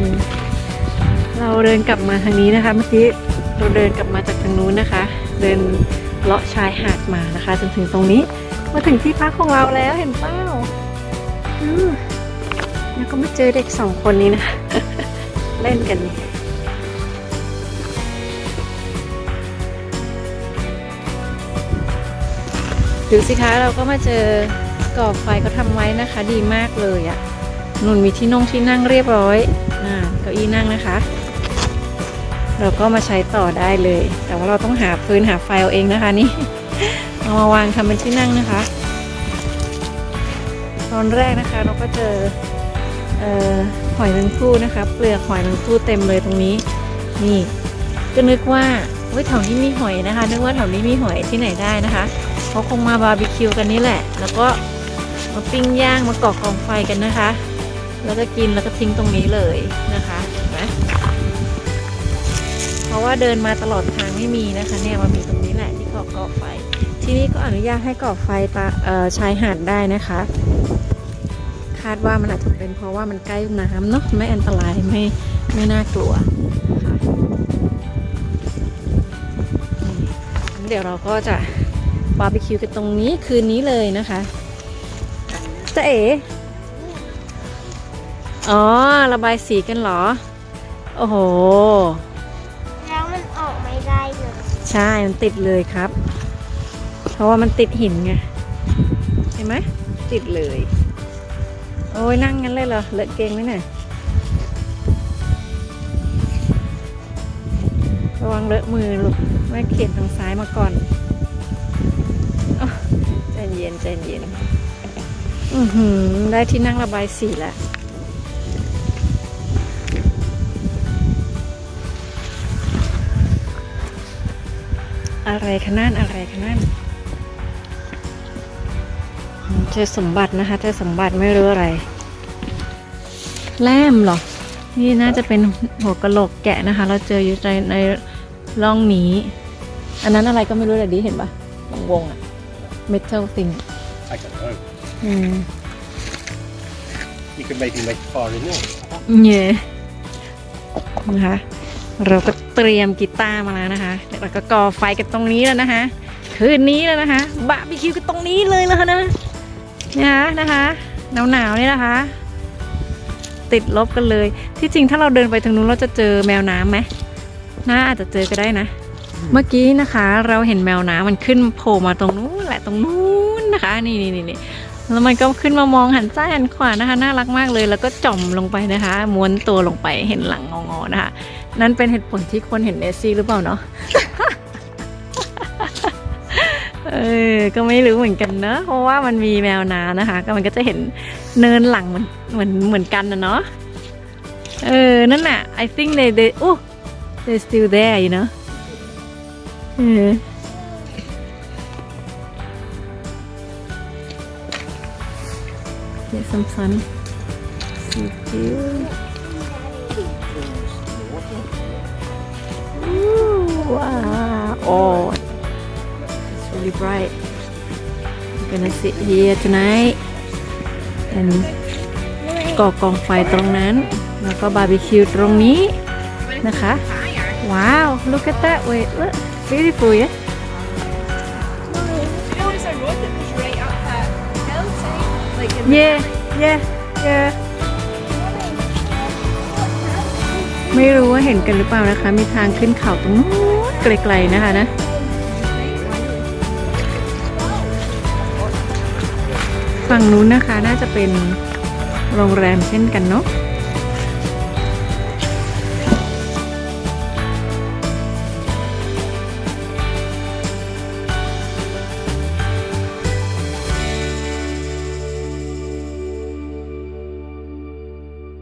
มเราเดินกลับมาทางนี้นะคะเมื่อกี้เราเดินกลับมาจากทางนู้นนะคะ เดินเลาะชายหาดมานะคะจนถึงตรงนี้มาถึงที่พักของเราแล้วเห็นเปล่าแล้วก็มาเจอเด็ก2 คนนี้นะ เล่นกันนี่ดูสิคะเราก็มาเจอก่อไฟเขาทำไว้นะคะ ดีมากเลยอะนุ่นมีที่นั่งเรียบร้อยเก้าอี้นั่งนะคะ เราก็มาใช้ต่อได้เลย แต่ว่าเราต้องหาฟืนหาไฟเอาเองนะคะนี่ เอามาวางทำเป็นที่นั่งนะคะ ตอนแรกนะคะเราก็เจอหอยแมงภู่นะคะเปลือกหอยแมงภู่เต็มเลยตรงนี้นี่ก็นึกว่าแถวนี้มีหอยนะคะนึกว่าแถวนี้มีหอยที่ไหนได้นะคะเขาคงมาบาร์บีคิวกันนี่แหละแล้วก็มาปิ้งย่างมาก่อกองไฟกันนะคะแล้วก็กินแล้วก็ทิ้งตรงนี้เลยนะคะเห็นไหมเพราะว่าเดินมาตลอดทางไม่มีนะคะเนี่ยมันมีตรงนี้แหละที่ก่อไฟที่นี่ก็อนุญาตให้ก่อไฟชายหาดได้นะคะคาดว่ามันอาจจะเป็นเพราะว่ามันใกล้น้ำเนาะไม่อันตรายไม่น่ากลัวนะคะเดี๋ยวเราก็จะบาร์บีคิวกันตรงนี้คืนนี้เลยนะคะจ๊ะเอ๋อ๋อระบายสีกันเหรอโอ้โหแล้วมันออกไม่ได้เลยใช่มันติดเลยครับเพราะว่ามันติดหินไงเห็นไหมติดเลยโอ้ยนั่งงั้นเลยเหรอเลอะเกงไหมเนี่ยระวังเลอะมือลูกแม่เขียนทางซ้ายมาก่อนใจเย็นได้ที่นั่งระบายสีแล้วอะไรคะนั่นเจอสมบัตินะคะเจอสมบัติไม่รู้อะไรแล่มเหรอนี่น่าจะเป็นหัวกะโหลกแกะนะคะเราเจออยู่ในร่องนี้อันนั้นอะไรก็ไม่รู้เลยดิเห็นปะวงอะ metal thing I don't know. You can maybe make a fire in there. เนี่ยนะคะเราก็เตรียมกีตาร์มาแล้วนะคะแล้วก็ก่อไฟกันตรงนี้แล้วนะคะคืนนี้แล้วนะคะบาร์บีคิวกันตรงนี้เลยแล้วนะนะคะหนาวนี่นะคะติดลบกันเลยที่จริงถ้าเราเดินไปทางนู้นเราจะเจอแมวน้ำไหมอาจจะเจอก็ได้นะเมื่อกี้นะคะเราเห็นแมวน้ำมันขึ้นโผล่มาตรงนู้นแหละตรงนู้นนะคะนี่แล้วมันก็ขึ้นมามองหันซ้ายหันขวานะคะน่ารักมากเลยแล้วก็จ่อมลงไปนะคะม้วนตัวลงไปเห็นหลังงอๆนะคะนั่นเป็นเหตุผลที่คนเห็นเนสซี่หรือเปล่าเนาะ ก็ไม่รู้เหมือนกันเนอะเพราะว่ามันมีแมวน้ำนะคะก็มันก็จะเห็นเนินหลังเหมือนกันนะเนาะนั่นน่ะ I think they still there you know get some sun see you wow oh it's really bright I'm gonna sit here tonight and ก่อกองไฟตรงนั้นแล้วก็บาร์บีคิวตรงนี้นะคะว้าว look at that wait look beautiful yeah yeah ไม่รู้ว่าเห็นกันหรือเปล่านะคะมีทางขึ้นเขาตรงนู้นไกลๆนะคะนะฝั่งนู้นนะคะน่าจะเป็นโรงแรมเช่นกันเนาะ